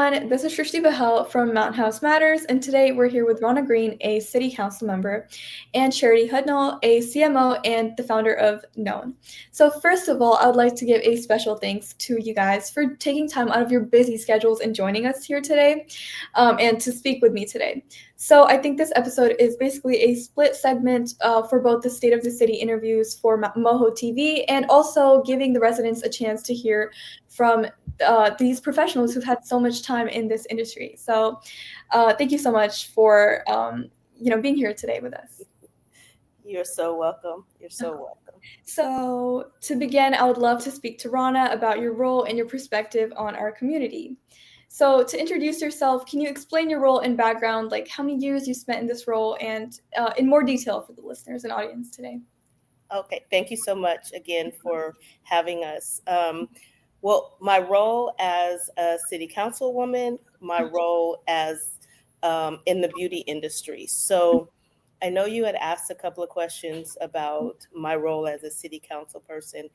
everyone. This is Shrishti Bahl from Mountain House Matters, and today we're here with Ronna Green, a City Council member, and CharityHudnall, a CMO and the founder of Known. So first of all, I would like to give a special thanks to you guys for taking time out of your busy schedules and joining us here today, and to speak with me today. So I think this episode is basically a split segment for both the State of the City interviews for MoHoTV and also giving the residents a chance to hear from these professionals who've had so much time in this industry. So thank you so much for being here today with us. You're so welcome. You're so welcome. So to begin, I would love to speak to Ronna about your role and your perspective on our community. So to introduce yourself, can you explain your role and background, like how many years you spent in this role, and in more detail for the listeners and audience today? Okay, thank you so much again for having us. Well, my role as a city councilwoman, my role as in the beauty industry. So I know you had asked a couple of questions about my role as a city council person,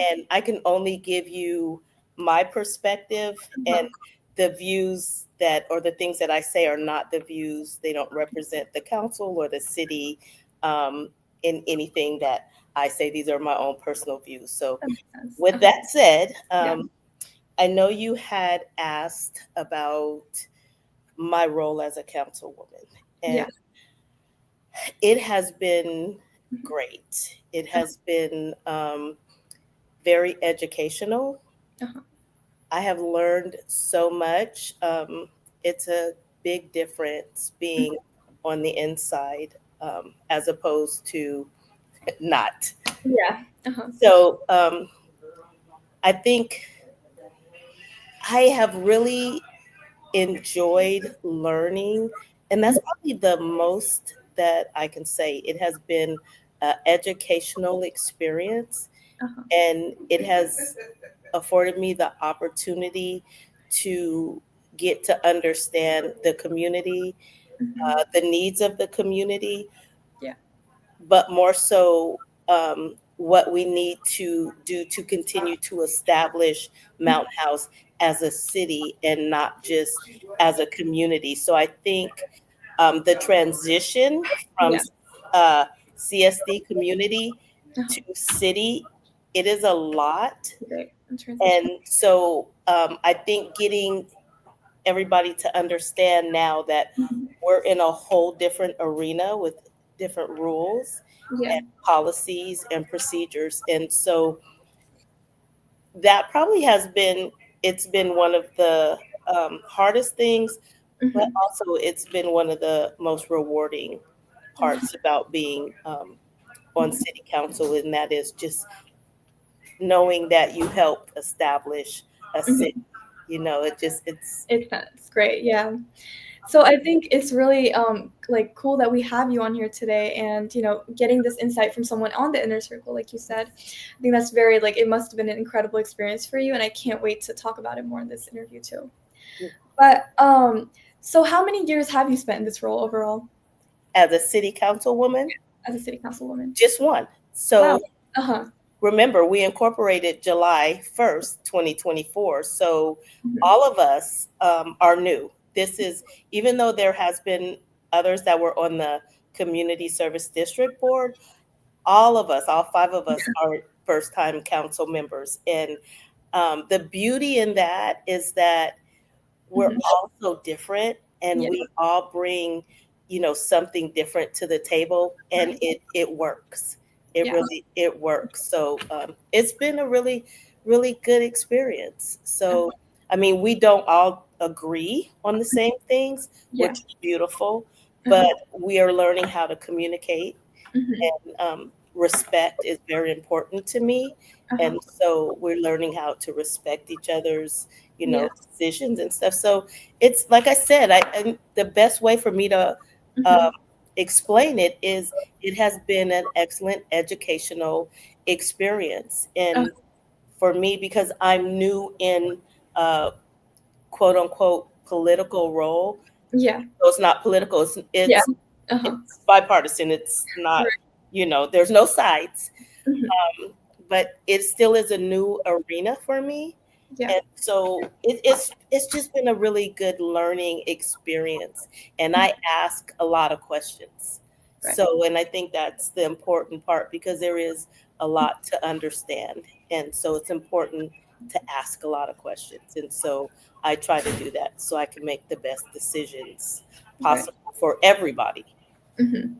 and I can only give you my perspective, and the views that, or the things that I say are not the views. They don't represent the council or the city in anything that I say. These are my own personal views. So with that said, I know you had asked about my role as a councilwoman, and it has been great. It has been very educational. I have learned so much. It's a big difference being on the inside as opposed to not. So I think I have really enjoyed learning, and that's probably the most that I can say. It has been an educational experience, and it has afforded me the opportunity to get to understand the community, the needs of the community, but more so what we need to do to continue to establish Mountain House as a city and not just as a community. So I think the transition from CSD community to city, it is a lot. And so I think getting everybody to understand now that we're in a whole different arena with different rules and policies and procedures. And so that probably it's been one of the hardest things, but also it's been one of the most rewarding parts about being on city council. And that is just knowing that you help establish a city. It's great. Yeah. So I think it's really cool that we have you on here today, and getting this insight from someone on the inner circle, like you said. I think that's very it must have been an incredible experience for you, and I can't wait to talk about it more in this interview too. But so how many years have you spent in this role overall? As a city councilwoman? As a city councilwoman. Just one. So remember, we incorporated July 1st, 2024. So all of us are new. This is, even though there has been others that were on the Community Service District Board, all of us, all five of us are first-time council members. And the beauty in that is that we're all so different, and we all bring, something different to the table, and it works. It works. So it's been a really, really good experience. So, I mean, we don't all agree on the same things, which is beautiful, but we are learning how to communicate, and respect is very important to me. And so we're learning how to respect each other's, decisions and stuff. So it's, like I said, and the best way for me to explain it is it has been an excellent educational experience. And for me, because I'm new in quote unquote political role. So it's not political. It's bipartisan. It's not, there's no sides. But it still is a new arena for me. Yeah. And so it's just been a really good learning experience. And I ask a lot of questions. Right. So, and I think that's the important part because there is a lot to understand. And so it's important to ask a lot of questions. And so I try to do that so I can make the best decisions Right. possible for everybody. Hmm. Mhm.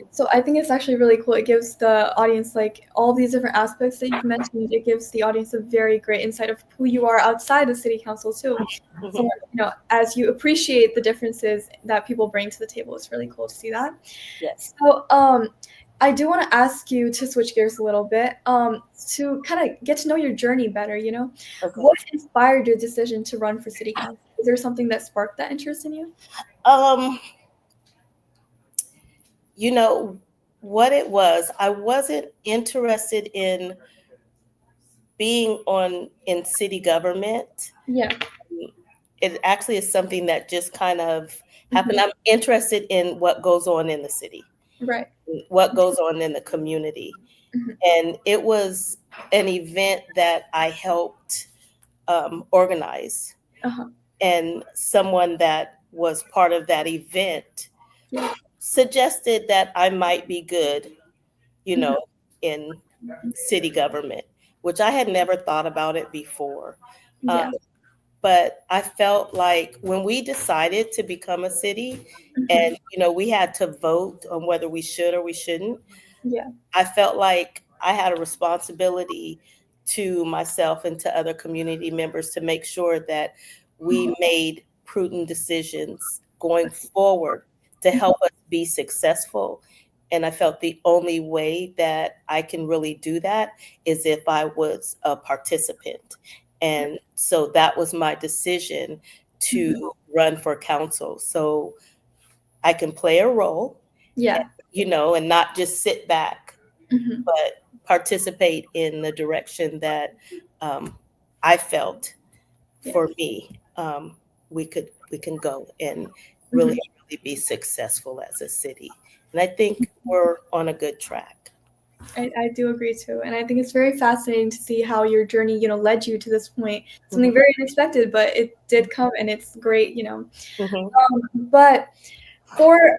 So I think it's actually really cool. It gives the audience like all these different aspects that you've mentioned. It gives the audience a very great insight of who you are outside the city council too. So Mhm. as you appreciate the differences that people bring to the table, it's really cool to see that. Yes. So I do want to ask you to switch gears a little bit, to kind of get to know your journey better. Okay. What inspired your decision to run for city council? Is there something that sparked that interest in you? Um, you know what it was, I wasn't interested in being on in city government. Yeah. It actually is something that just kind of happened. Hmm. I'm interested in what goes on in the city, Right. what goes on in the community. Hmm. And it was an event that I helped organize. Uh-huh. And someone that was part of that event Yeah. suggested that I might be good, you Hmm. know, in city government, which I had never thought about it before. Um, Yeah. but I felt like when we decided to become a city Hmm. and, we had to vote on whether we should or we shouldn't, Yeah. I felt like I had a responsibility to myself and to other community members to make sure that we made prudent decisions going forward to Mhm. help us be successful. And I felt the only way that I can really do that is if I was a participant. And so that was my decision Mhm. to run for council. So I can play a role, Yeah. and not just sit back Mhm. but participate in the direction that I felt Yeah. for me we can go and Mhm. really be successful as a city. And I think we're on a good track. I do agree too, and I think it's very fascinating to see how your journey, led you to this point. Something Mhm, very unexpected, but it did come, and it's great. mhm. But for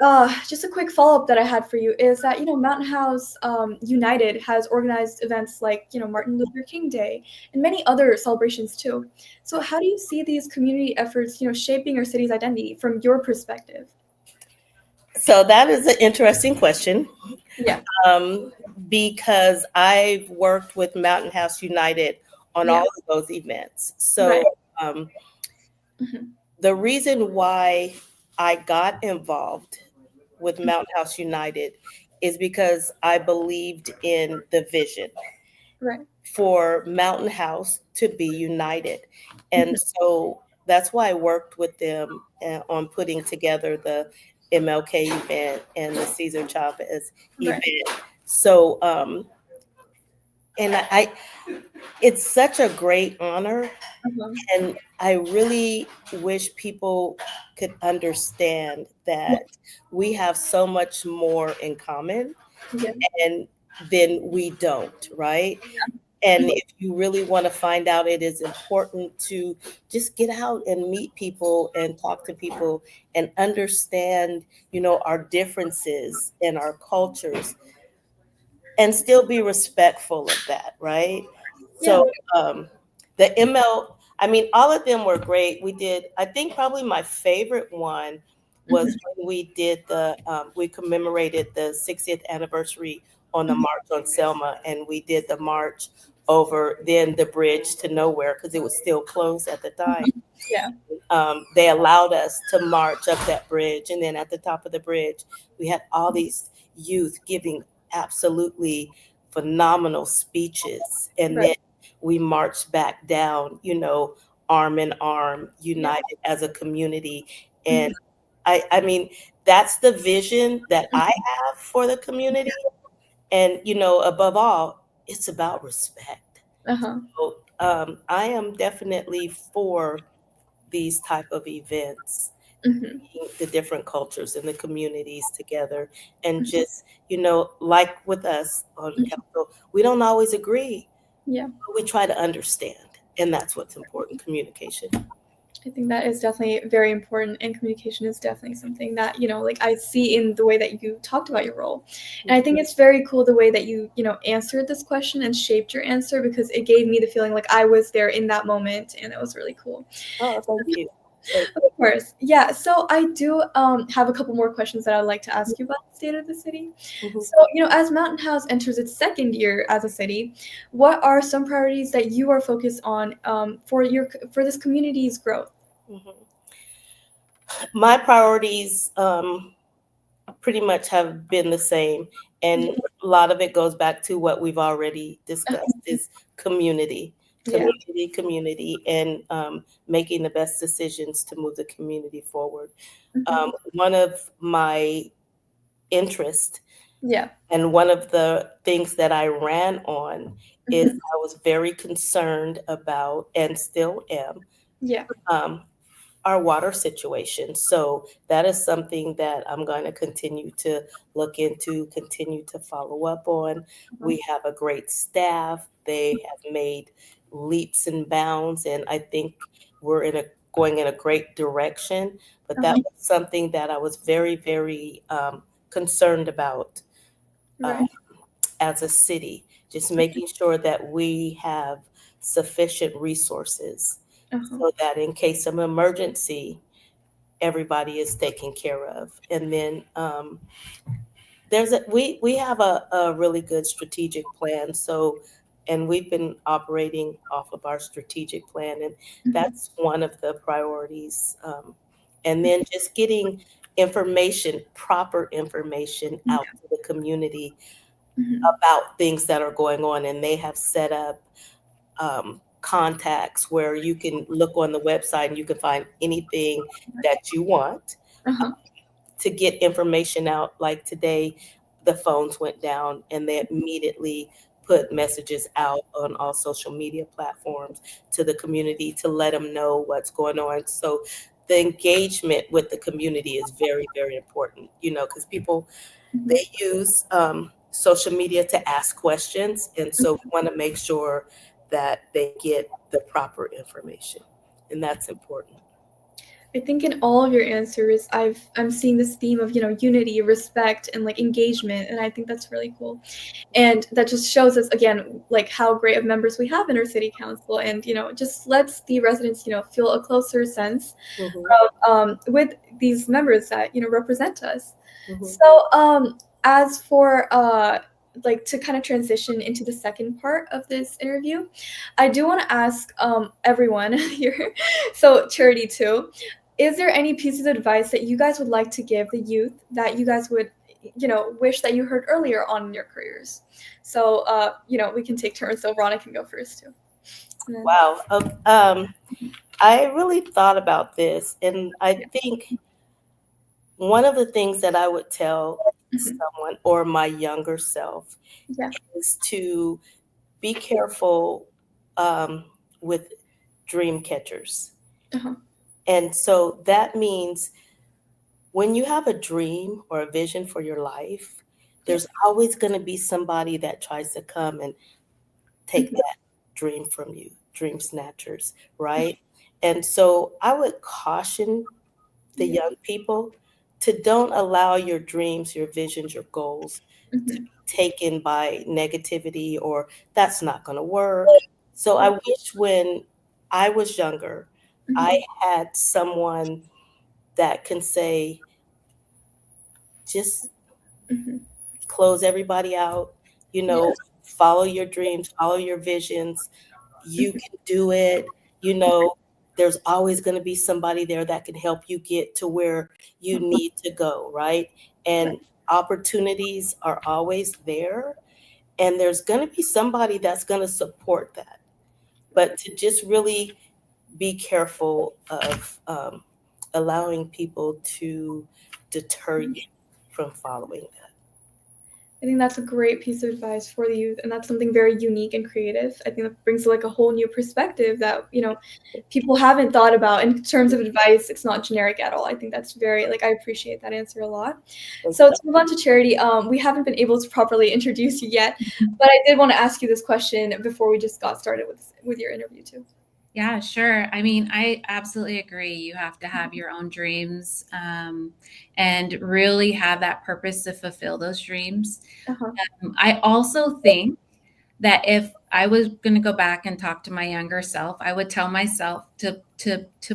just a quick follow up that I had for you is that Mountain House United has organized events like Martin Luther King Day and many other celebrations too. So how do you see these community efforts shaping our city's identity from your perspective? So that is an interesting question, Yeah. um, because I've worked with Mountain House United on Yeah. all of those events. Right. So um, Hmm. the reason why I got involved with Mountain House United is because I believed in the vision Right. for Mountain House to be united. And Mhm. so that's why I worked with them on putting together the MLK event and the Cesar Chavez Right. event. So, and it's such a great honor. Uh-huh. And I really wish people could understand Yeah. that we have so much more in common Yeah. and then we don't, right? And if you really want to find out, it is important to just get out and meet people and talk to people and understand, our differences and our cultures and still be respectful of that, right? Yeah. So the I mean, all of them were great. We did, I think probably my favorite one was Mhm. when we commemorated the 60th anniversary on the Mhm. March on Selma, and we did the march over then the bridge to nowhere because it was still closed at the time. Mhm. Yeah. They allowed us to march up that bridge. And then at the top of the bridge, we had all these youth giving absolutely phenomenal speeches. And Right. then we marched back down, arm in arm, Yeah. united as a community. And Mhm. I mean, that's the vision that I Mhm. have for the community. And, above all, it's about respect. Uh-huh. So I am definitely for these type of events, Mhm. the different cultures and the communities together, and just like with us on Mhm. council, we don't always agree, Yeah. but we try to understand, And that's what's important, communication. I think that is definitely very important, and communication is definitely something that, like I see in the way that you talked about your role. And I think it's very cool the way that you answered this question and shaped your answer, because it gave me the feeling like I was there in that moment, and it was really cool. Oh, thank you. Of course. Yeah. So I do have a couple more questions that I'd like to ask you about the state of the city. Mm-hmm. So, as Mountain House enters its second year as a city, what are some priorities that you are focused on for this community's growth? Mm-hmm. My priorities pretty much have been the same, and a lot of it goes back to what we've already discussed: is community, Yeah. community, and making the best decisions to move the community forward. Mhm. One of my interests Yeah. and one of the things that I ran on is Mhm. I was very concerned about, and still am, Yeah. um, our water situation. So that is something that I'm going to continue to look into, continue to follow up on. Uh-huh. We have a great staff. They have made leaps and bounds, and I think we're going in a great direction. But that Uh-huh. was something that I was very, very concerned about Right. as a city, just making sure that we have sufficient resources Uh-huh. so that in case of emergency, everybody is taken care of. And then we have a really good strategic plan. So, and we've been operating off of our strategic plan, and Mhm. that's one of the priorities. And then just getting information, proper information Yeah. out to the community Mhm. about things that are going on. And they have set up contacts where you can look on the website and you can find anything that you want Uh-huh. to get information out. Like today, the phones went down and they immediately put messages out on all social media platforms to the community to let them know what's going on. So the engagement with the community is very, very important, because people, Mhm. they use social media to ask questions. And so we want to make sure that they get the proper information. And that's important. I think in all of your answers, I'm seeing this theme of unity, respect, and like engagement, and I think that's really cool. And that just shows us again like how great of members we have in our city council, and just lets the residents feel a closer sense Mhm, of with these members that represent us. mhm. So as for like to kind of transition into the second part of this interview, I do want to ask everyone here, so Charity too, is there any pieces of advice that you guys would like to give the youth that you guys would wish that you heard earlier on in your careers? So we can take turns, so Ronna can go first too. And then, Wow. I really thought about this, and I yeah. think one of the things that I would tell Mhm. someone or my younger self Yeah. is to be careful um, with dream catchers. Uh-huh. And so that means when you have a dream or a vision for your life, Yeah. there's always going to be somebody that tries to come and take Mhm. that dream from you, dream snatchers, right? And so I would caution the Yeah. young people to don't allow your dreams, your visions, your goals to Mhm. be taken by negativity or that's not going to work. So I Yeah. wish when I was younger, I Mhm. had someone that can say, just Mhm. close everybody out, you Yeah. know, follow your dreams, follow your visions. You Mhm. can do it. There's always going to be somebody there that can help you get to where you need to go, right? Right. And opportunities are always there. And there's going to be somebody that's going to support that. But to just really be careful of allowing people to deter you from following that. I think that's a great piece of advice for the youth, and that's something very unique and creative. I think that brings like a whole new perspective that people haven't thought about in terms of advice. It's not generic at all. I think that's very like I appreciate that answer a lot. Thank So you. to move on to Charity, we haven't been able to properly introduce you yet, but I did want to ask you this question before we just got started with your interview too. Yeah, sure. I mean, I absolutely agree. You have to have your own dreams, and really have that purpose to fulfill those dreams. Uh-huh. I also think that if I was going to go back and talk to my younger self, I would tell myself to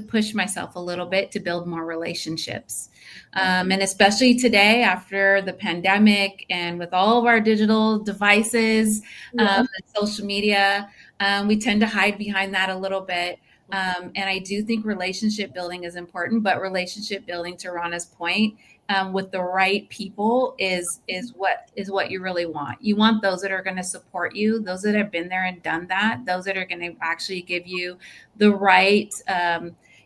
push myself a little bit to build more relationships, and especially today after the pandemic and with all of our digital devices, Yeah. and social media, we tend to hide behind that a little bit. And I do think relationship building is important, but relationship building, to Rana's point, with the right people is what you really want. You want those that are going to support you, those that have been there and done that, those that are going to actually give you the right,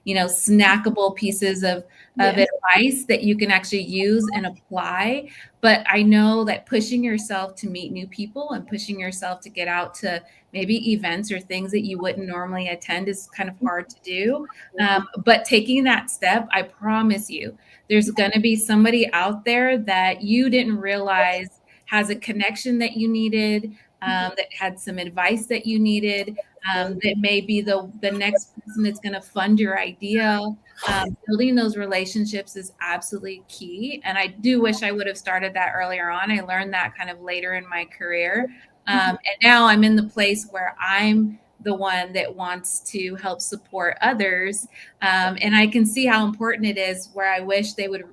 snackable pieces of Yeah. advice that you can actually use and apply. But I know that pushing yourself to meet new people and pushing yourself to get out to maybe events or things that you wouldn't normally attend is kind of hard to do. But taking that step, I promise you, there's going to be somebody out there that you didn't realize has a connection that you needed, that had some advice that you needed, that may be the next person that's going to fund your idea. Building those relationships is absolutely key. And I do wish I would have started that earlier on. I learned that kind of later in my career. And now I'm in the place where I'm the one that wants to help support others. And I can see how important it is, where I wish they would,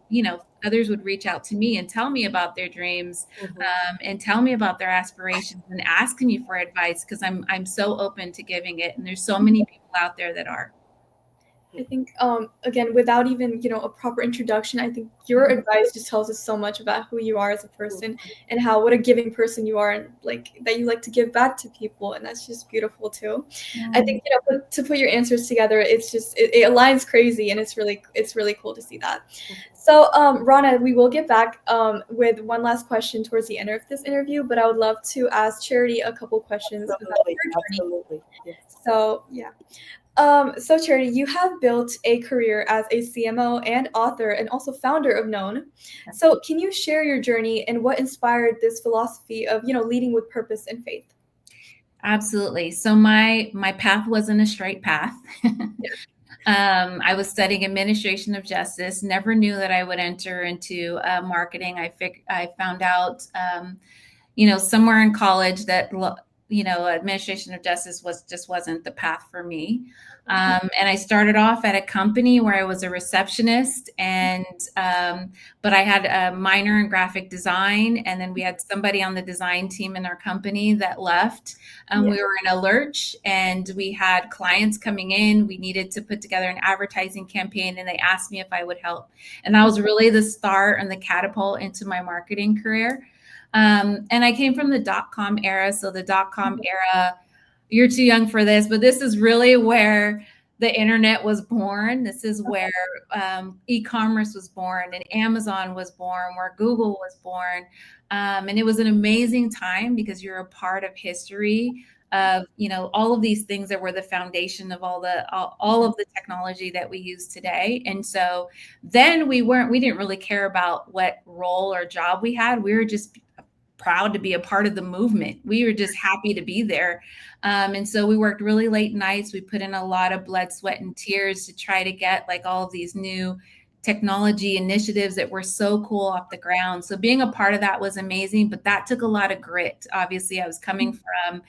others would reach out to me and tell me about their dreams, and tell me about their aspirations and ask me for advice, because I'm so open to giving it. And there's so many people out there that are. I think, again, without even, a proper introduction, I think your advice just tells us so much about who you are as a person and what a giving person you are, and like that you like to give back to people. And that's just beautiful too. I think, to put your answers together, it's just, it aligns crazy, and it's really cool to see that. So, Ronna, we will get back with one last question towards the end of this interview, but I would love to ask Charity a couple questions about her journey. Absolutely. Yes. So, yeah. So Charity, you have built a career as a CMO and author, and also founder of Known. So can you share your journey and what inspired this philosophy of, leading with purpose and faith? Absolutely. So my path wasn't a straight path. I was studying administration of justice. Never knew that I would enter into marketing. I found out, somewhere in college that administration of justice wasn't the path for me. And I started off at a company where I was a receptionist, and but I had a minor in graphic design, and then we had somebody on the design team in our company that left. We were in a lurch, and we had clients coming in. We needed to put together an advertising campaign, and they asked me if I would help. And that was really the start and the catapult into my marketing career. And I came from the dot-com era. So the dot-com era, you're too young for this, but this is really where the internet was born. This is where e-commerce was born, and Amazon was born, where Google was born. And it was an amazing time because you're a part of history of, all of these things that were the foundation of all of the technology that we use today. And so then we didn't really care about what role or job we had. We were just proud to be a part of the movement. We were just happy to be there. And so we worked really late nights. We put in a lot of blood, sweat, and tears to try to get like all of these new technology initiatives that were so cool off the ground. So being a part of that was amazing, but that took a lot of grit. Obviously, I was coming from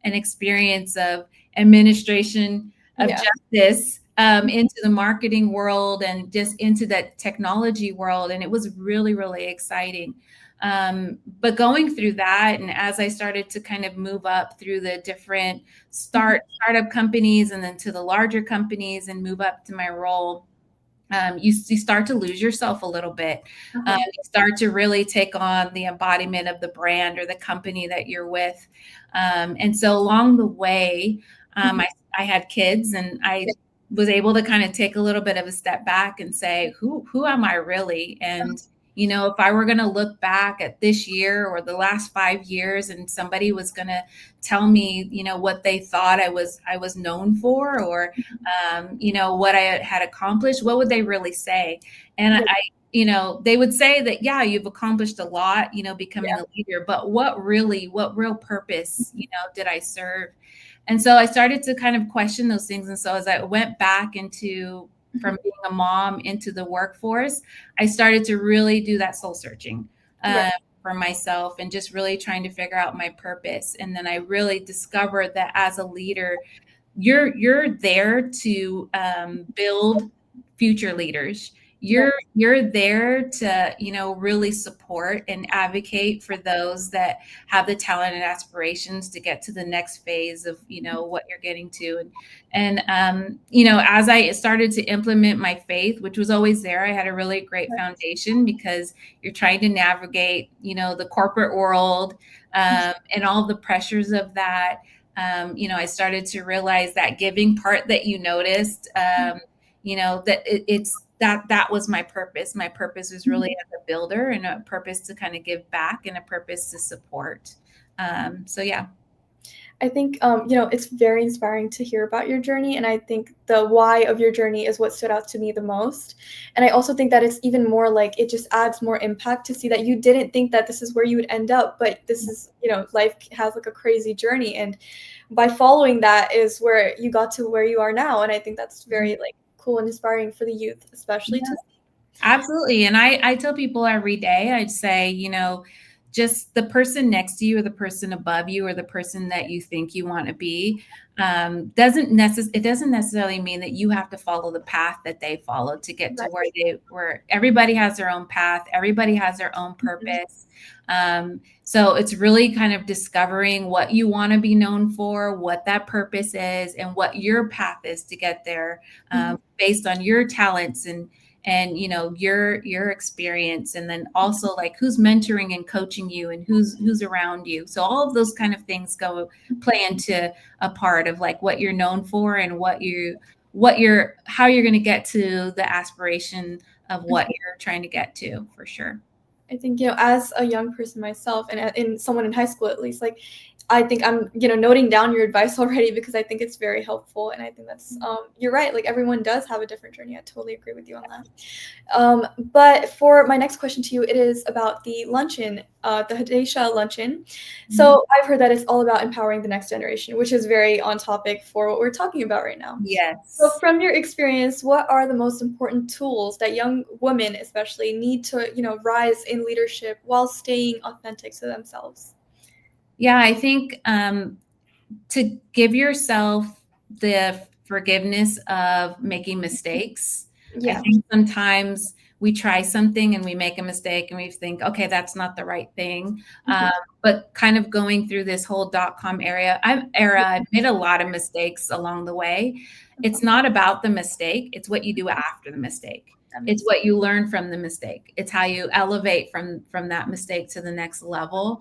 an experience of administration of justice, into the marketing world and just into that technology world. And it was really, really exciting. But going through that, and as I started to kind of move up through the different startup companies and then to the larger companies and move up to my role, you start to lose yourself a little bit. You start to really take on the embodiment of the brand or the company that you're with. And so along the way, I had kids, and I was able to kind of take a little bit of a step back and say, who am I really? And if I were going to look back at this year or the last 5 years, and somebody was going to tell me, what they thought I was known for, or, what I had accomplished, what would they really say? And they would say that, yeah, you've accomplished a lot, becoming a leader, but what real purpose, did I serve? And so I started to kind of question those things. And so as I went back into from being a mom into the workforce, I started to really do that soul searching Right. for myself and just really trying to figure out my purpose. And then I really discovered that as a leader, you're there to build future leaders. Right. You're there to, you know, really support and advocate for those that have the talent and aspirations to get to the next phase of, you know, what you're getting to. And you know, as I started to implement my faith, which was always there, I had a really great foundation because you're trying to navigate, you know, the corporate world and all the pressures of that. You know, I started to realize that giving part that you noticed, you know, that it's that was my purpose. My purpose is really as a builder, and a purpose to kind of give back, and a purpose to support. So yeah. I think, you know, it's very inspiring to hear about your journey. And I think the why of your journey is what stood out to me the most. And I also think that it's even more like it just adds more impact to see that you didn't think that this is where you would end up. But this is, you know, life has like a crazy journey. And by following that is where you got to where you are now. And I think that's very like cool and inspiring for the youth, especially to. Absolutely. And I tell people every day, I'd say, you know, just the person next to you or the person above you or the person that you think you want to be it doesn't necessarily mean that you have to follow the path that they followed to get to where everybody has their own path. Everybody has their own purpose. So it's really kind of discovering what you want to be known for, what that purpose is, and what your path is to get there based on your talents and you know your experience, and then also like who's mentoring and coaching you and who's around you. So all of those kind of things play into a part of like what you're known for and how you're going to get to the aspiration of what you're trying to get to, for sure. I think, you know, as a young person myself and in someone in high school, at least, like, I think I'm, you know, noting down your advice already because I think it's very helpful. And I think that's, you're right. Like everyone does have a different journey. I totally agree with you on that. But for my next question to you, it is about the luncheon, the Hudnall luncheon. So I've heard that it's all about empowering the next generation, which is very on topic for what we're talking about right now. Yes. So from your experience, what are the most important tools that young women especially need to, you know, rise in leadership while staying authentic to themselves? Yeah, I think to give yourself the forgiveness of making mistakes. Yeah. I think sometimes we try something and we make a mistake and we think, okay, that's not the right thing. But kind of going through this whole .com era, I've made a lot of mistakes along the way. It's not about the mistake. It's what you do after the mistake. It's what you learn from the mistake. It's how you elevate from that mistake to the next level.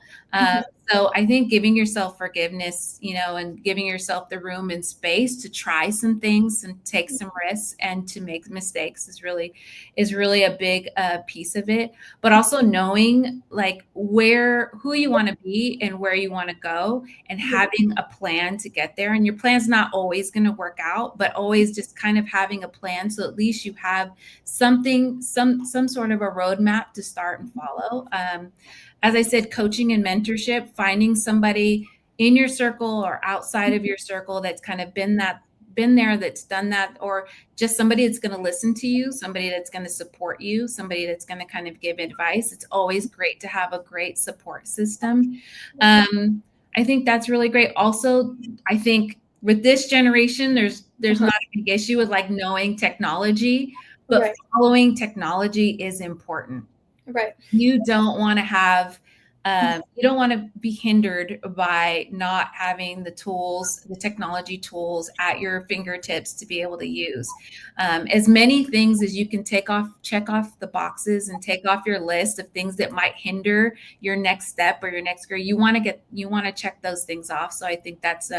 So I think giving yourself forgiveness, you know, and giving yourself the room and space to try some things and take some risks and to make mistakes is really a big piece of it. But also knowing like who you want to be and where you want to go, and having a plan to get there. And your plan's not always going to work out, but always just kind of having a plan, so at least you have some sort of a roadmap to start and follow. As I said, coaching and mentorship, finding somebody in your circle or outside of your circle that's kind of been there, that's done that, or just somebody that's going to listen to you, somebody that's going to support you, somebody that's going to kind of give advice. It's always great to have a great support system. I think that's really great. Also, I think with this generation, there's not a big issue with like knowing technology, but following technology is important. Right. You don't want to have you don't want to be hindered by not having the tools, the technology tools at your fingertips to be able to use. As many things as you can check off the boxes and take off your list of things that might hinder your next step or your next career. You want to check those things off. So I think that's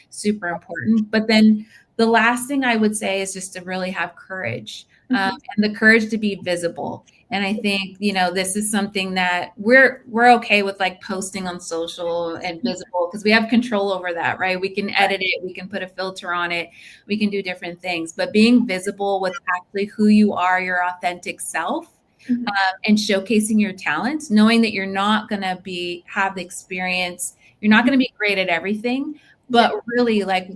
super important. But then the last thing I would say is just to really have courage and the courage to be visible. And I think, you know, this is something that we're okay with, like posting on social and visible because we have control over that, right? We can edit it, we can put a filter on it, we can do different things, but being visible with actually who you are, your authentic self, and showcasing your talents, knowing that you're not going to have the experience, you're not going to be great at everything, but really like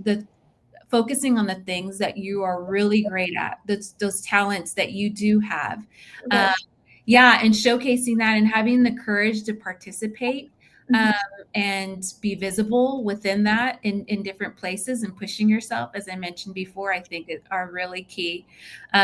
focusing on the things that you are really great at, those talents that you do have. Right. And showcasing that and having the courage to participate and be visible within that in different places and pushing yourself, as I mentioned before, I think are really key.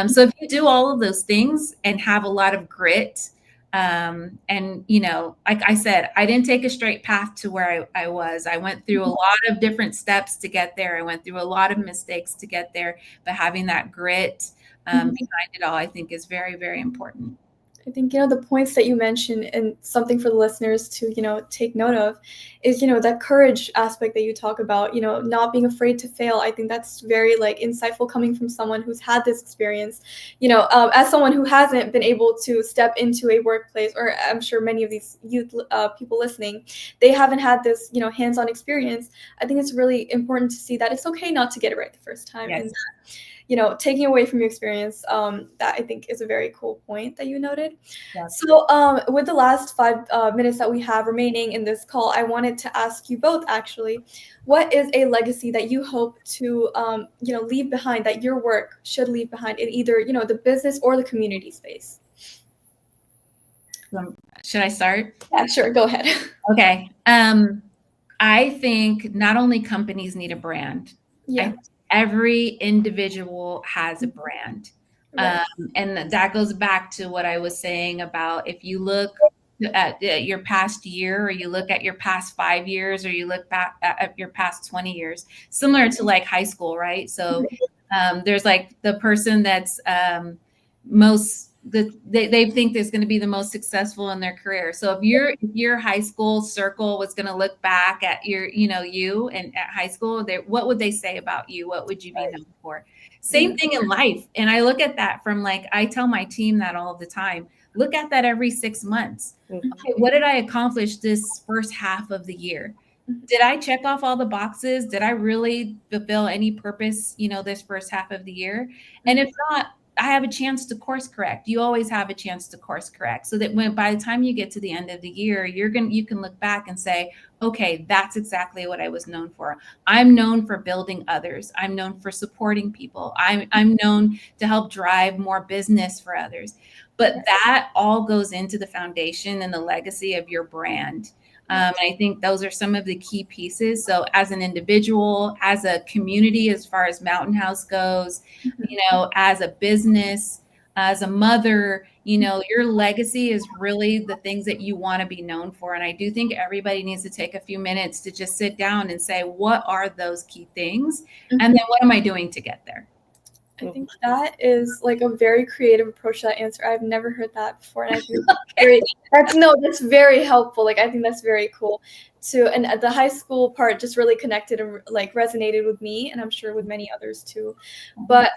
So if you do all of those things and have a lot of grit, and like I said, I didn't take a straight path to where I was. I went through a lot of different steps to get there. I went through a lot of mistakes to get there, but having that grit behind it all, I think is very, very important. I think, the points that you mentioned and something for the listeners to, take note of is, that courage aspect that you talk about, not being afraid to fail. I think that's very like insightful coming from someone who's had this experience, as someone who hasn't been able to step into a workplace, or I'm sure many of these youth people listening, they haven't had this, hands-on experience. I think it's really important to see that it's okay not to get it right the first time. Yes. And taking away from your experience, that I think is a very cool point that you noted. Yes. So with the last 5 minutes that we have remaining in this call, I wanted to ask you both, actually, what is a legacy that you hope to, leave behind, that your work should leave behind in either, the business or the community space? Should I start? Yeah, sure. Go ahead. Okay. I think not only companies need a brand. Yeah. Every individual has a brand. Right. And that goes back to what I was saying about if you look at your past year, or you look at your past 5 years, or you look back at your past 20 years, similar to like high school, right? So there's like the person that's they think there's going to be the most successful in their career. So if your high school circle was going to look back at you and at high school, what would they say about you? What would you be known for? Same thing in life. And I look at that from like, I tell my team that all the time. Look at that every 6 months. Okay, what did I accomplish this first half of the year? Did I check off all the boxes? Did I really fulfill any purpose, this first half of the year? And if not, I have a chance to course correct. You always have a chance to course correct, so that by the time you get to the end of the year, you can look back and say, okay, that's exactly what I was known for. I'm known for building others. I'm known for supporting people. I'm known to help drive more business for others. But that all goes into the foundation and the legacy of your brand. And I think those are some of the key pieces. So as an individual, as a community, as far as Mountain House goes, as a business, as a mother, your legacy is really the things that you want to be known for. And I do think everybody needs to take a few minutes to just sit down and say, what are those key things? And then what am I doing to get there? I think that is like a very creative approach to that answer. I've never heard that before, and I think that's very helpful. Like, I think that's very cool too. And the high school part just really connected and like resonated with me, and I'm sure with many others too. But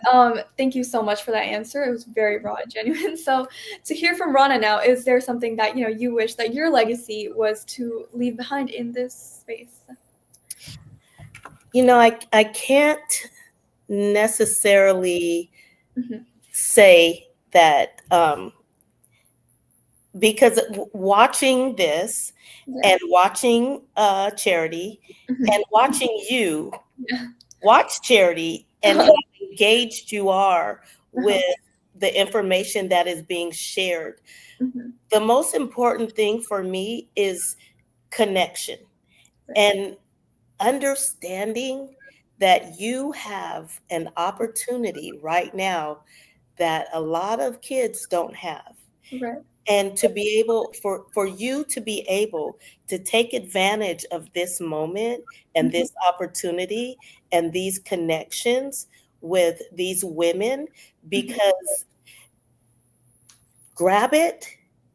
thank you so much for that answer. It was very raw and genuine. So to hear from Ronna now, is there something that you wish that your legacy was to leave behind in this space? I can't necessarily say that, because watching this and watching Charity and watching you watch Charity and how engaged you are with the information that is being shared. The most important thing for me is connection and understanding that you have an opportunity right now that a lot of kids don't have. Right. And to be able, for you to be able to take advantage of this moment and this opportunity and these connections with these women, because grab it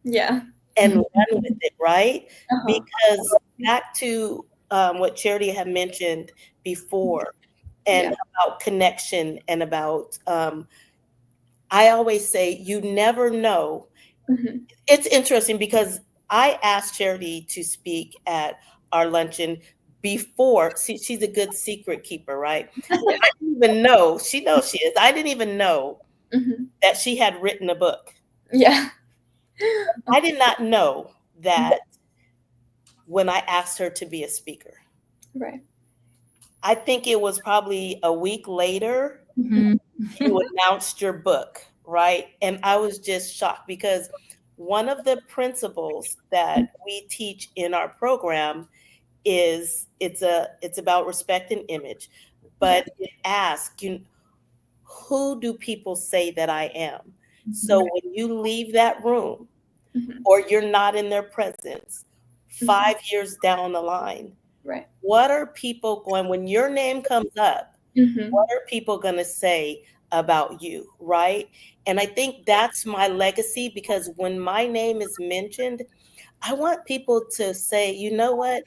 and run with it, right? Because back to what Charity had mentioned before, and about connection and about, I always say, you never know. It's interesting because I asked Charity to speak at our luncheon before. She's a good secret keeper, right? I didn't even know. She knows she is. I didn't even know that she had written a book. Yeah. I did not know that when I asked her to be a speaker. Right. I think it was probably a week later, Mhm. you announced your book, right? And I was just shocked because one of the principles that we teach in our program is it's about respect and image, but it asks you, who do people say that I am? So when you leave that room Mhm. or you're not in their presence, Mhm. 5 years down the line, Right. what are people going, when your name comes up, Mhm. what are people going to say about you, right? And I think that's my legacy, because when my name is mentioned, I want people to say, you know what,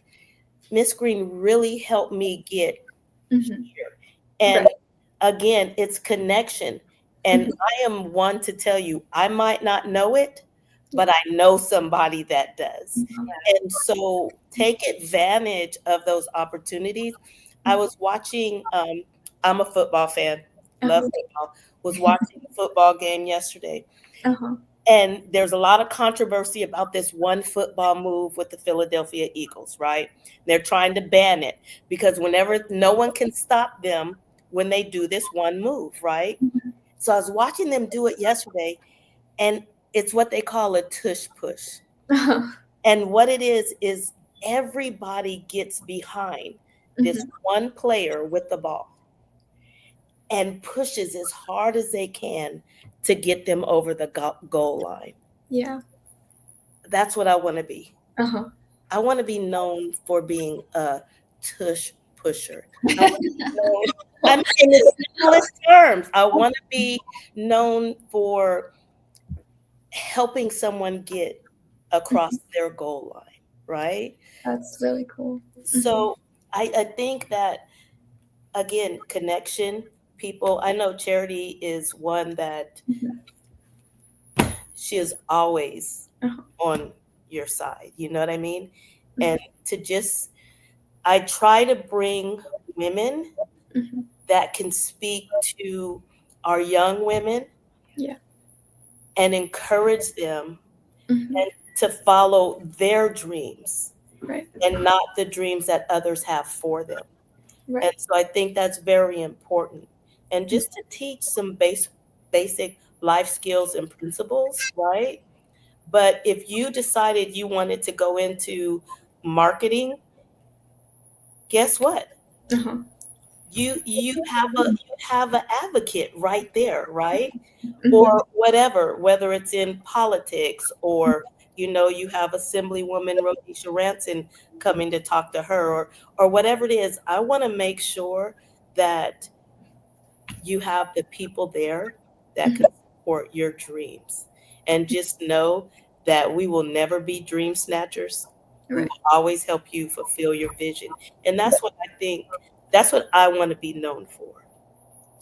Miss Green really helped me get Mhm. here. And Right. again, it's connection. And Mhm. I am one to tell you, I might not know it, Yeah. but I know somebody that does. Mhm. And so take advantage of those opportunities. I was watching, I'm a football fan, love Uh-huh. football, was watching a football game yesterday. Uh-huh. And there's a lot of controversy about this one football move with the Philadelphia Eagles, right? They're trying to ban it because whenever no one can stop them when they do this one move, right? Mhm. So I was watching them do it yesterday, and it's what they call a tush push. Uh-huh. And what it is everybody gets behind this Mhm. one player with the ball and pushes as hard as they can to get them over the goal line. Yeah. That's what I want to be. Uh-huh. I want to be known for being a tush pusher. I want to be known, I'm in the simplest terms. I want to be known for helping someone get across their goal line, right? That's really cool. Mhm. So I think that, again, connection, people, I know Charity is one that Mhm. she is always Uh-huh. on your side. You know what I mean? Mhm. And to just, I try to bring women Mhm. that can speak to our young women Yeah. and encourage them Mhm. and to follow their dreams Right. and not the dreams that others have for them. Right. And so I think that's very important. And just to teach some basic life skills and principles, right? But if you decided you wanted to go into marketing, guess what? Uh-huh. You have an advocate right there, right? Mhm. Or whatever, whether it's in politics or you have Assemblywoman Rhodesia Ranson coming to talk to her, or whatever it is. I want to make sure that you have the people there that Mhm. can support your dreams. And just know that we will never be dream snatchers. We Right. will always help you fulfill your vision. And that's what I think, that's what I want to be known for.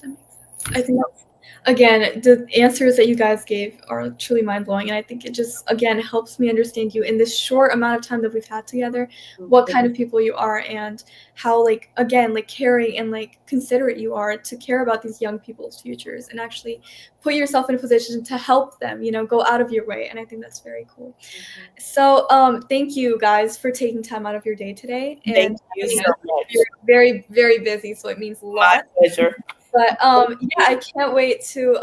That makes sense. I think again, the answers that you guys gave are truly mind-blowing, and I think it just, again, helps me understand you in this short amount of time that we've had together, what kind of people you are and how, like, again, like, caring and, like, considerate you are to care about these young people's futures and actually put yourself in a position to help them, go out of your way, and I think that's very cool. So, thank you guys for taking time out of your day today, Thank and you I so know much. you're very, very busy, so it means a My lot. pleasure. But yeah, I can't wait to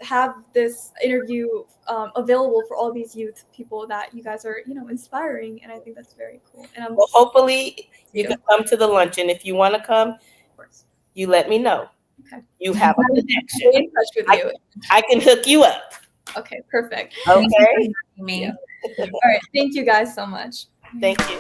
have this interview available for all these youth people that you guys are inspiring, and I think that's very cool. And I'm Well, hopefully you you, can of come to the luncheon. If you want to come, course. you let me know. Okay, You have a I'll connection. stay in touch with I, you. I can hook you up. Okay, perfect. Thank you for Okay. having me. All right, thank you guys so much. Thank you.